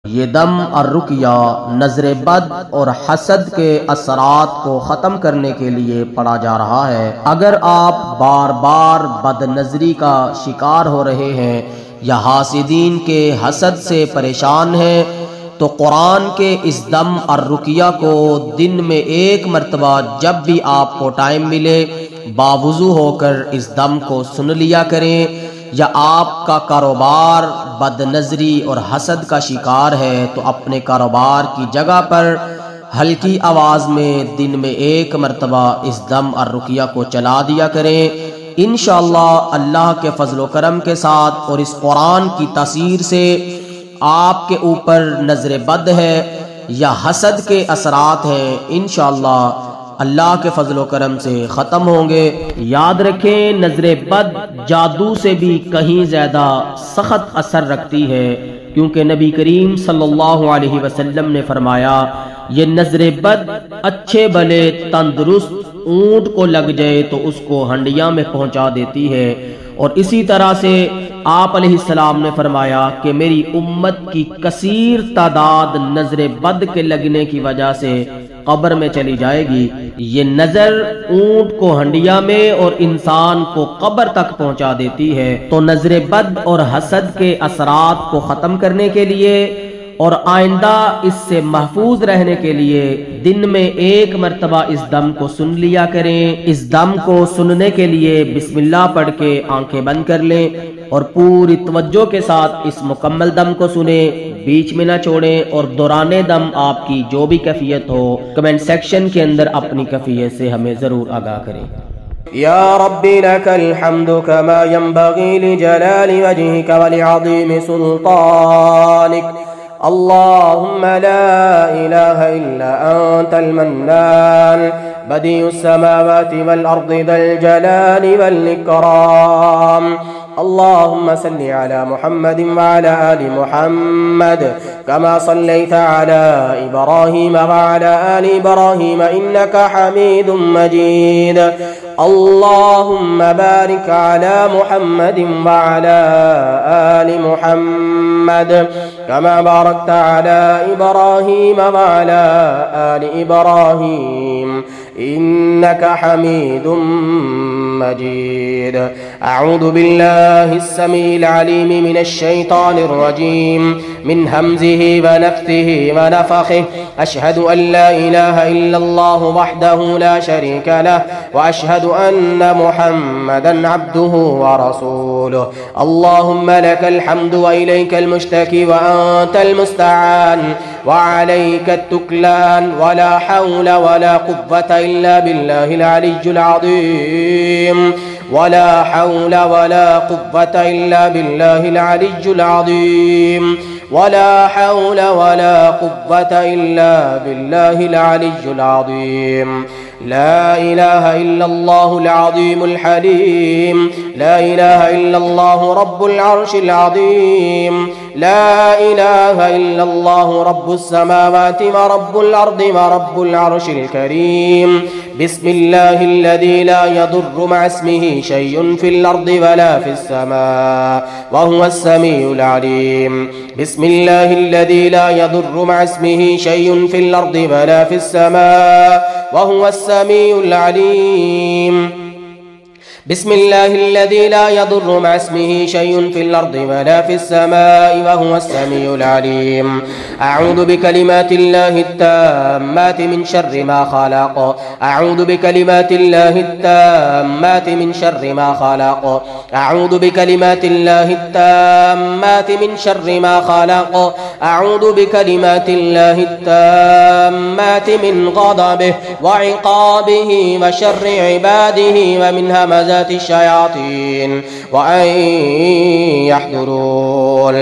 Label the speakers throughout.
Speaker 1: ये दम और रुकिया नजर बद और हसद के असरात को ख़त्म करने के लिए पढ़ा जा रहा है। अगर आप बार बार बदनजरी का शिकार हो रहे हैं या हासिदीन के हसद से परेशान हैं तो कुरान के इस दम और रुकिया को दिन में एक मरतबा जब भी आपको टाइम मिले बावुज़ू होकर इस दम को सुन लिया करें। या आपका कारोबार बदनजरी और हसद का शिकार है तो अपने कारोबार की जगह पर हल्की आवाज़ में दिन में एक मरतबा इस दम और रुकिया को चला दिया करें। इंशाअल्लाह अल्लाह के फजल व करम के साथ और इस कुरान की तासीर से आपके ऊपर नजर बद है या हसद के असरात हैं इंशाअल्लाह अल्लाह के फजल व करम से ख़त्म होंगे। याद रखें नजर बद जादू से भी कहीं ज़्यादा सख्त असर रखती है, क्योंकि नबी करीम सल्लल्लाहु अलैहि वसल्लम ने फरमाया ये नजर बद अच्छे भले तंदुरुस्त ऊंट को लग जाए तो उसको हंडिया में पहुंचा देती है। और इसी तरह से आप अलैहिस्सलाम ने फरमाया कि मेरी उम्मत की कसीर तादाद नजर बद के लगने की वजह से कब्र में चली जाएगी। ये नजर ऊंट को हंडिया में और इंसान को कब्र तक पहुंचा देती है। तो नजर बद और हसद के असरात को खत्म करने के लिए और आइंदा इससे महफूज रहने के लिए दिन में एक मरतबा इस दम को सुन लिया करें। इस दम को सुनने के लिए बिस्मिल्लाह पढ़ के आंखें बंद कर लें और पूरी तवज्जो के साथ इस मुकम्मल दम को सुने, बीच में ना छोड़ें। और दौराने दम आपकी जो भी कैफियत हो कमेंट सेक्शन के अंदर अपनी कैफियत से हमें जरूर आगाह करें।
Speaker 2: या रब्बी लकल हम्दु कमा यंबगी लिजलाली वजहिक व लिअज़ीम सुल्तानिक अल्लाहुम्मा ला इलाहा इल्ला अंतल मन्नान बदीउस समावाति वल अर्दि दल जलाली वल इकराम अल्लाहुम्मा सल्लि अला मुहम्मदिन व अला आलि मुहम्मद कमा सल्लैता अला इब्राहीम व अला आलि इब्राहीम इन्नका हमीदुम मजीद अल्लाहुम्मा बारिक अला मुहम्मदिन व अला आलि मुहम्मद कमा बारकता अला इब्राहीम व अला आलि इब्राहीम इन्नका हमीदुम मजीद। अऊज़ु बिल्लाहि अस्समीइल अलीम मिनश शैतानिर रजीम मिन हमज़िहि व नफ़्थिहि व नफ़ख़िहि अशहदु अन ला इलाहा इल्लल्लाह वहदहु ला शरीका लहु व अशहदु अन्न मुहम्मदन अब्दुहु व रसूलुहु अल्लाहुम्मा लकल हम्दु व इलैकल मुश्तकी व अंतल मुस्तआन व अलैका तुकलान व ला हौला व ला कुव्वता इल्ला बिल्लाहिल अलिय्युल अज़ीम वला हौला वला कुव्वता इल्ला बिल्लाहिल अलिय्युल अज़ीम वला हौला वला कुव्वता इल्ला बिल्लाहिल अलिय्युल अज़ीम। ला इलाहा इल्लल्लाहुल अज़ीमुल हलीम ला इलाहा इल्लल्लाहु रब्बुल अर्शिल अज़ीम ला इलाहा इल्लल्लाहु रब्बुस समावाति व रब्बुल अर्दि व रब्बुल अर्शिल करीम बिस्मिल्लाहिल्लज़ी ला यदुर्रु मअ इस्मिहि शैउन फिल अर्दि वला फिस समा व हुवस समीउल अलीम बिस्मिल्लाहिल्लज़ी ला यदुर्रु मअ इस्मिहि शैउन फिल अर्दि वला फिस समा व हुवस समीउल अलीम बिस्मिल्लाहिल्लज़ी ला यदुर्रु मअ इस्मिहि शैउन फिल अर्दि वला फिस समाइ व हुवस समीउल अलीम। अऊज़ु बिकलिमातिल्लाहि त्ताम्माति मिन शर्रि मा खलक़ अऊज़ु बिकलिमातिल्लाहि त्ताम्माति मिन शर्रि मा खलक़ अऊज़ु बिकलिमातिल्लाहि त्ताम्माति मिन शर्रि मा खलक़ अऊज़ु बिकलिमातिल्लाहि त्ताम्माति मिन ग़ज़बिहि व इक़ाबिहि व शर्रि इबादिहि व मिन हमाज़ाति शयातीन व अन यहदुरून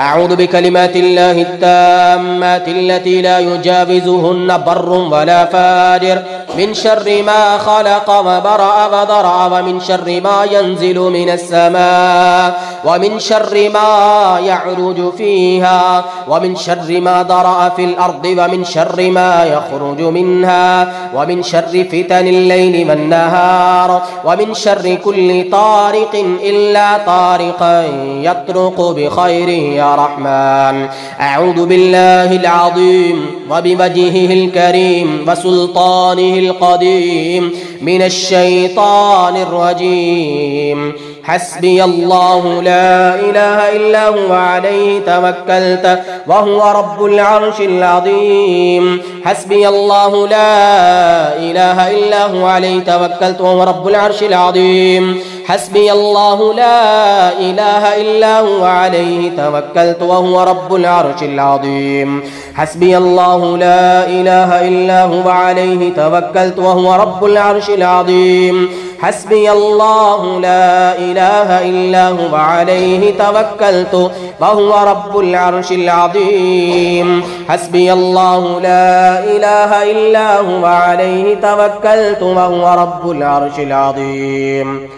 Speaker 2: अऊज़ु बिकलिमातिल्लाहि त्ताम्माति अल्लती ला युजाविज़ुहुन्ना बर्रुन वला फाजिर من شر ما خلق وبرأ وضرع ومن شر ما ينزل من السماء ومن شر ما يعرج فيها ومن شر ما ضرأ في الأرض ومن شر ما يخرج منها ومن شر فتن الليل والنهار ومن شر كل طارق إلا طارقا يطرق بخير يا رحمن. أعوذ بالله العظيم وبوجهه الكريم وسلطانه القديم من الشيطان الرجيم. حسبي الله لا إله إلا هو عليه توكلت وهو رب العرش العظيم. حسبي الله لا إله إلا هو عليه توكلت وهو رب العرش العظيم. حسبي الله لا إله إلا هو عليه توكلت وهو رب العرش العظيم. حسبي الله لا إله إلا هو عليه توكلت وهو رب العرش العظيم. حسبي الله لا إله إلا هو عليه توكلت وهو رب العرش العظيم. حسبي الله لا إله إلا هو عليه توكلت وهو رب العرش العظيم.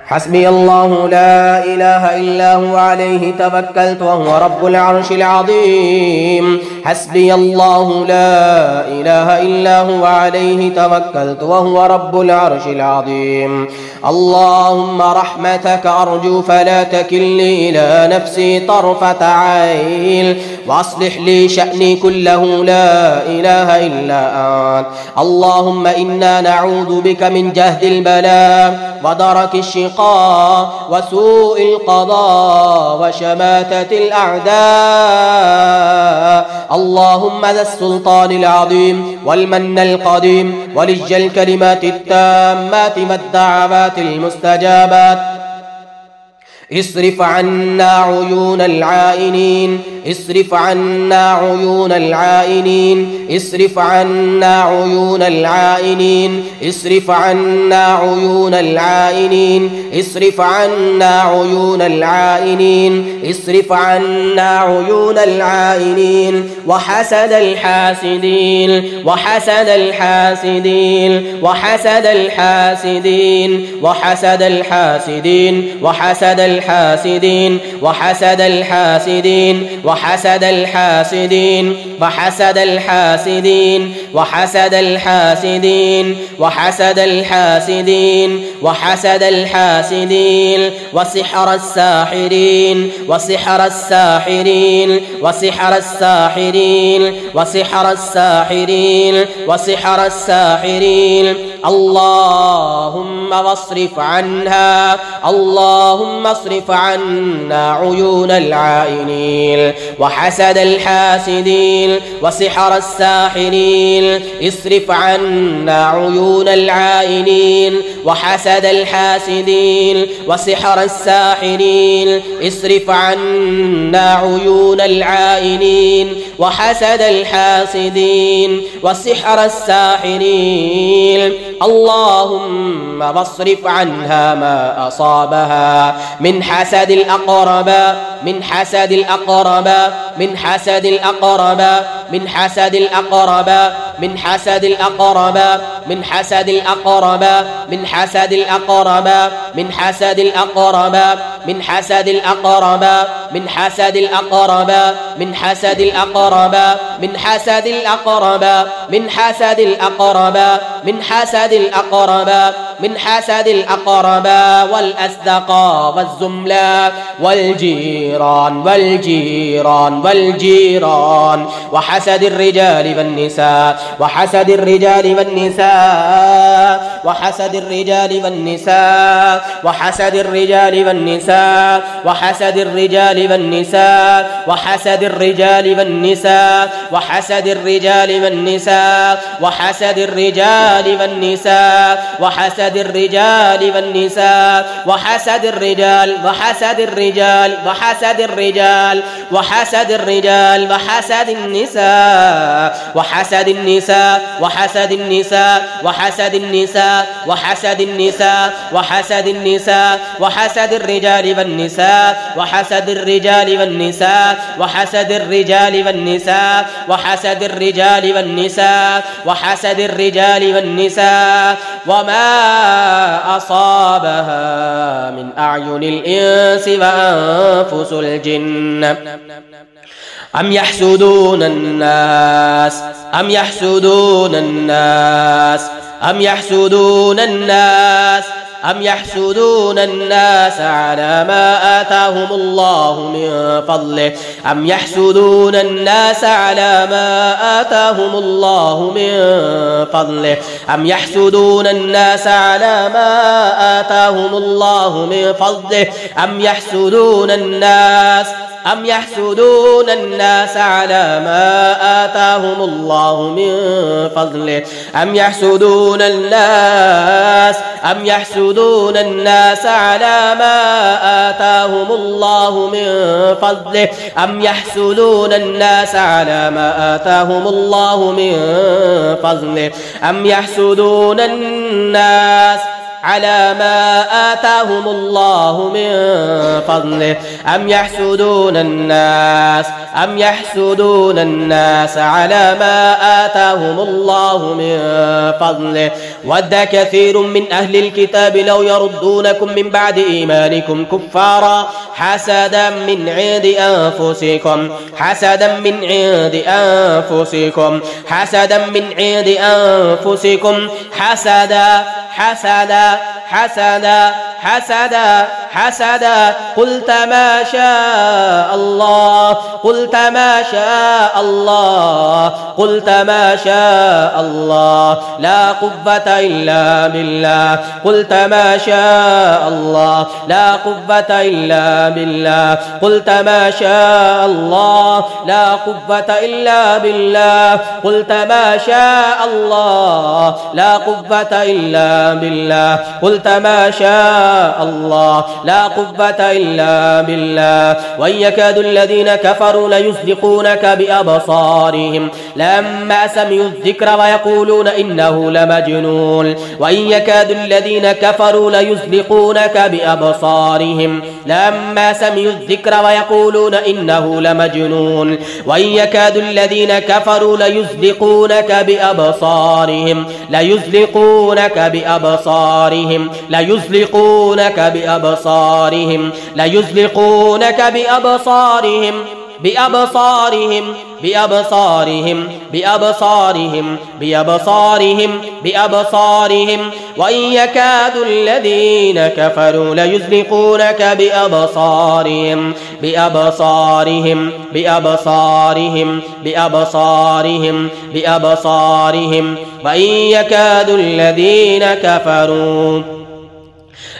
Speaker 2: حسبي الله لا إله إلا هو عليه توكلت وهو رب العرش العظيم. حسبي الله لا إله إلا هو عليه توكلت وهو رب العرش العظيم. اللهم رحمتك أرجو فلا تكلني إلى نفسي طرفة عين وأصلح لي شأني كله لا إله إلا أنت. اللهم إنا نعوذ بك من جهد البلاء ودرك الشقاء وسوء القضاء وشماتة الأعداء. اللهم ذا السلطان العظيم والمن القديم ولج الكلمات التامات والدعوات المستجابات اصرف عنا عيون العائنين. اصرف عنا عيون العائنين. اصرف عنا عيون العائنين. اصرف عنا عيون العائنين. اصرف عنا عيون العائنين. اصرف عنا عيون العائنين وحسد الحاسدين وحسد الحاسدين وحسد الحاسدين وحسد الحاسدين وحسد الحاسدين وحسد الحاسدين وحسد الحاسدين وحسد الحاسدين وحسد الحاسدين وحسد الحاسدين وحسد الحاسدين وسحر الساحرين وسحر الساحرين وسحر الساحرين وسحر الساحرين وسحر الساحرين. اللهم واصرف عنها اللهم اصرف عنا عيون العائنين وحسد الحاسدين وسحر الساحرين. اصرف عنا عيون العائنين وحسد الحاسدين وسحر الساحرين. اصرف عنا عيون العائنين وحسد الحاسدين وسحر الساحرين. اللهم واصرف عنها ما أصابها من حسد الأقرب من حسد الأقرب من حسد الأقرب من حسد الأقرب من حسد الأقرب من حسد الأقرب من حسد الأقرب من حسد الأقرب من حسد الأقرب من حسد الأقرب من حسد الأقرب من حسد الأقرب من حسد الأقرب من حسد الأقرب من حسد الأقرب والأصدقاء والزملاء والجيران والجيران والجيران وحسد الرجال والنساء وحسد الرجال والنساء وحسد الرجال والنساء وحسد الرجال والنساء وحسد الرجال والنساء وحسد الرجال والنساء وحسد الرجال والنساء وحسد الرجال والنساء وحسد وحسد الرجال والنساء وحسد الرجال وحسد الرجال وحسد الرجال وحسد الرجال وحسد النساء وحسد النساء وحسد النساء وحسد النساء وحسد النساء وحسد النساء وحسد الرجال والنساء وحسد الرجال والنساء وحسد الرجال والنساء وحسد الرجال والنساء وحسد الرجال والنساء وما أصابها من أعين الإنس وأنفس الجن أم يحسدون الناس أم يحسدون الناس أم يحسدون الناس أم يحسدون الناس على ما آتاهم الله من فضله أم يحسدون الناس على ما آتاهم الله من فضله أم يحسدون الناس على ما آتاهم الله من فضله أم يحسدون الناس أم يحسدون الناس على ما آتاهم الله من فضله أم يحسدون الناس أم يحسدون الناس على ما آتاهم الله من فضله أم يحسدون الناس على ما آتاهم الله من فضله أم يحسدون الناس على ما آتاهم الله من فضله أم يحسدون الناس أم يحسدون الناس على ما آتاهم الله من فضله ود كثير من أهل الكتاب لو يردونكم من بعد إيمانكم كفارا حسدا من عند أنفسكم حسدا من عند أنفسكم حسدا من عند أنفسكم حسدا حسدا حسدا حسدا حسدا قلت ما شاء الله قلت ما شاء الله قلت ما شاء الله لا قوة إلا بالله قلت ما شاء الله لا قوة إلا بالله قلت ما شاء الله لا قوة إلا بالله قلت ما شاء الله لا قوة إلا بالله قلت ما شاء الله لا قوة إلا بالله وإن يكاد الذين كفروا ليزلقونك بأبصارهم لما سمعوا الذكر ويقولون إنه لمجنون وإن يكاد الذين كفروا ليزلقونك بأبصارهم لما سمعوا الذكر ويقولون إنه لمجنون وإن يكاد الذين كفروا ليزلقونك بأبصارهم ليزلقونك بأبصارهم ليزلقونك بأبصارهم ليزلقونك بأبصارهم بأبصارهم بأبصارهم بأبصارهم بأبصارهم بأبصارهم وإن يكاد الذين كفروا ليزلقونك بأبصارهم بأبصارهم بأبصارهم بأبصارهم بأبصارهم وإن يكاد الذين كفروا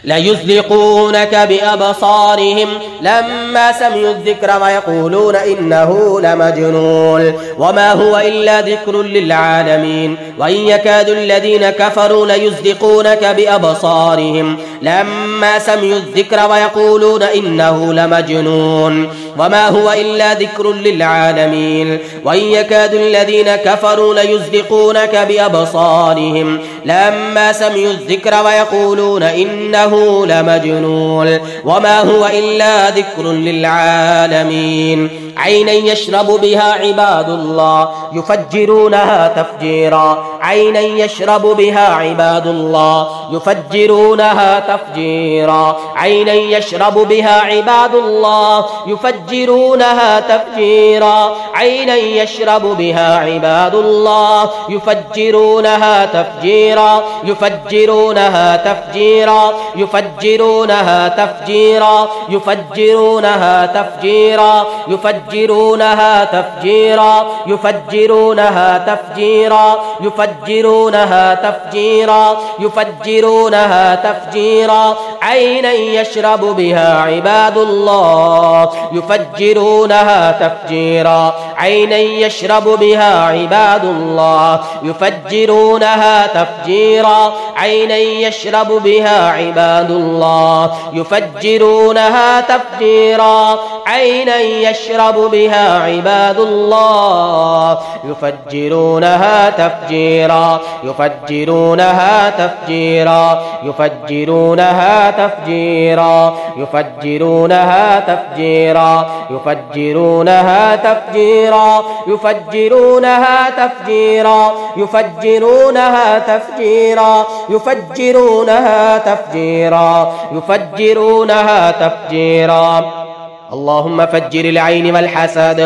Speaker 2: ليزلقونك بأبصارهم لما سمعوا الذكر ويقولون إنه لمجنون وما هو إلا ذكر للعالمين وإن يكاد الذين كفروا ليزلقونك بأبصارهم لما سمعوا الذكر ويقولون إنه لمجنون وما هو إلا ذكر للعالمين وإن يكاد الذين كفروا ليزلقونك بأبصارهم لما سمعوا الذكر ويقولون إنه لمجنون وما هو إلا ذكر للعالمين عينا يشرب بها عباد الله يفجرونها تفجيرا عينا يشرب بها عباد الله يفجرونها تفجيرا عينا يشرب بها عباد الله يفجرونها تفجيرا عينا يشرب بها عباد الله يفجرونها تفجيرا يفجرونها تفجيرا يفجرونها تفجيرا يفجرونها تفجيرا يفجرونها تفجيرا يفجرونها تفجيرا يفجرونها تفجيرا يفجرونها تفجيرا عينا يشرب بها عباد الله يفجرونها تفجيرا عينا يشرب بها عباد الله يفجرونها تفجيرا عينا يشرب بها عباد الله يفجرونها تفجيرا عينا يشرب بها عباد الله يفجرونها تفجيرا يفجرونها تفجيرا يفجرونها تفجيرا يفجرونها تفجيرا يفجرونها تفجيرا يفجرونها تفجيرا يفجرونها تفجيرا يفجرونها تفجيرا يفجرونها تفجيرا اللهم فجر العين والحسد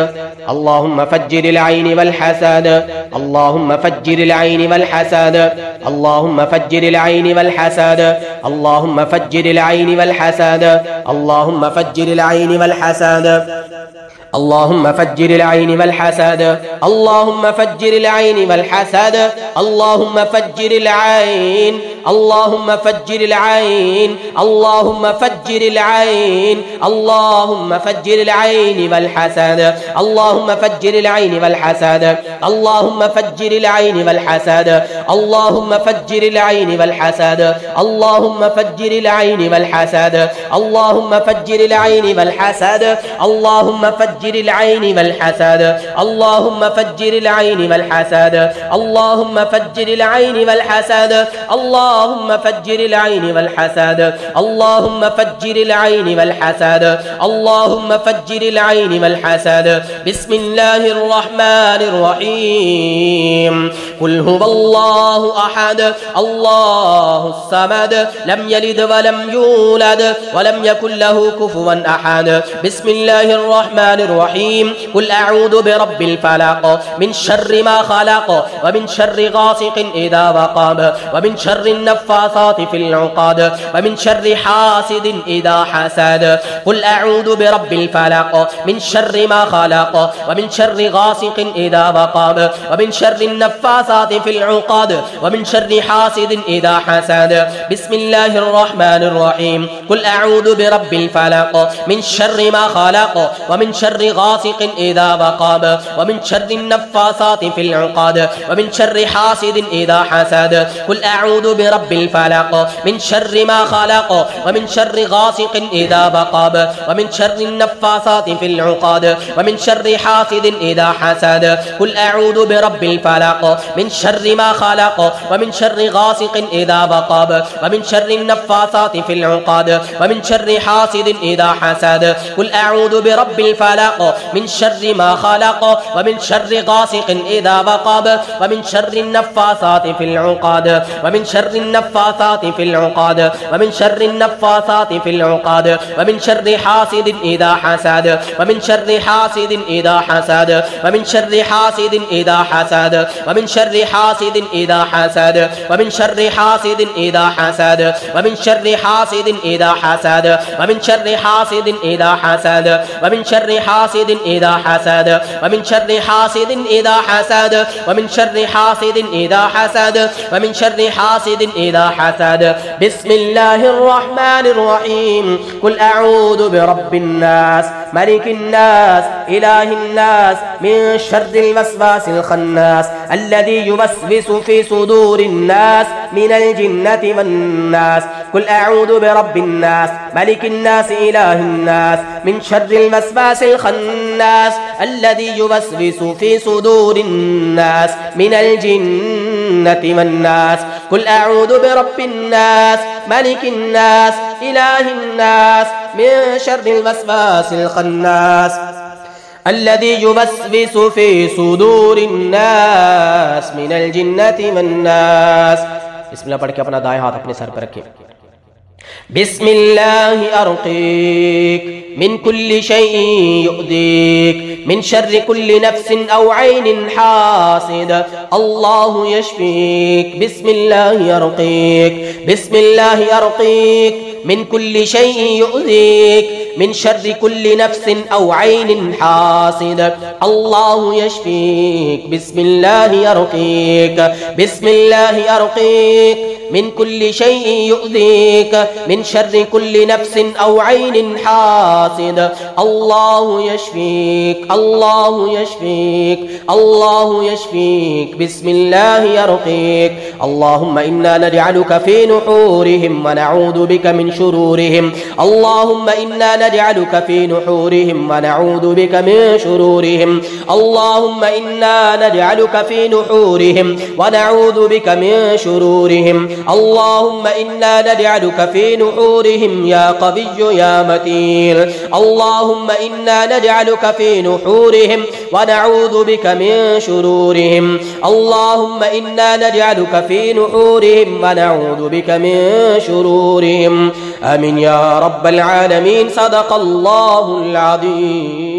Speaker 2: اللهم فجر العين والحسد اللهم فجر العين والحسد اللهم فجر العين والحسد اللهم فجر العين والحسد اللهم فجر العين والحسد اللهم فجر العين والحسد اللهم فجر العين والحسد اللهم فجر العين اللهم فجر العين اللهم فجر العين اللهم فجر العين والحسد اللهم فجر العين والحسد اللهم فجر العين والحسد اللهم فجر العين والحسد اللهم فجر العين والحسد اللهم فجر العين والحسد اللهم فجر العين والحسد اللهم فجر العين والحسد اللهم فجر العين والحسد اللهم فجر العين والحسد اللهم فجر العين والحسد اللهم فجر العين والحسد بسم الله الرحمن الرحيم قل هو الله أحد الله الصمد لم يلد ولم يولد ولم يكن له كفوا أحد بسم الله الرحمن الرحيم قل أعوذ برب الفلق من شر ما خلق ومن شر غاسق إذا وقب ومن شر النفاثات في العقد ومن شر حاسد إذا حسد قل أعوذ برب الفلق من شر ما خلق ومن شر غاسق إذا وقب ومن شر النفاثات في العقد ومن شر حاسد إذا حسد بسم الله الرحمن الرحيم قل أعوذ برب الفلق من شر ما خلق ومن شر غاسق إذا وقب ومن شر النفاثات في العقد ومن شر حاسد إذا حسد قل أعوذ برب الفلق من شر ما خلق ومن شر غاسق إذا وقب ومن شر النفاثات في العقد ومن شر حاسد إذا حسد قل أعوذ برب الفلق من شر ما خلق ومن شر غاسق إذا وقب ومن شر النفاثات في العقد ومن شر حاسد إذا حسد قل أعوذ برب الفلق من شر ما خلق ومن شر غاسق إذا وقب ومن شر النفاثات في العقد ومن شر النفاثات في العقد ومن شر النفاثات في العقد ومن شر حاسد إذا حسد ومن شر حاسد إذا حسد ومن شر حاسد إذا حسد ومن شر حاسد إذا حسد ومن شر حاسد إذا حسد ومن شر حاسد إذا حسد ومن شر حاسد إذا حسد ومن شر حاسد إذا حسد ومن شر حاسد إذا حسد ومن شر حاسد إذا حسد ومن شر حاسد إذا حسد بسم الله الرحمن الرحيم قل أعوذ برب الناس ملك الناس إله الناس من شر الوسواس الخناس الذي يوسوس في صدور الناس من الجنة والناس قل أعوذ برب الناس ملك الناس إله الناس من شر الوسواس الخناس الذي يوسوس في صدور الناس من الجنة والناس قل أعوذ برب الناس ملك الناس إله الناس من شر الوسواس الخناس الذي يوسوس في صدور الناس من الجنة والناس بسم الله पढ़ के अपना दाएं हाथ अपने सर पर रखें بسم الله أرقيك من كل شيء يؤذيك من شر كل نفس أو عين حاسد الله يشفيك بسم الله أرقيك بسم الله أرقيك من كل شيء يؤذيك من شر كل نفس أو عين حاسد. الله يشفيك، بسم الله يرقيك، بسم الله يرقيك من كل شيء يؤذيك، من شر كل نفس أو عين حاسد. الله يشفيك، الله يشفيك، الله يشفيك، بسم الله يرقيك. اللهم إنا نجعلك في نحورهم ونعوذ بك من شرورهم. اللهم إنا نجعلك في نحورهم ونعوذ بك من شرورهم. اللهم إنا نجعلك في نحورهم ونعوذ بك من شرورهم. اللهم إنا نجعلك في نحورهم يا قوي يا متين. اللهم إنا نجعلك في نحورهم ونعوذ بك من شرورهم. اللهم إنا نجعلك في نحورهم ونعوذ بك من شرورهم. آمين يا رب العالمين. صدق الله العظيم.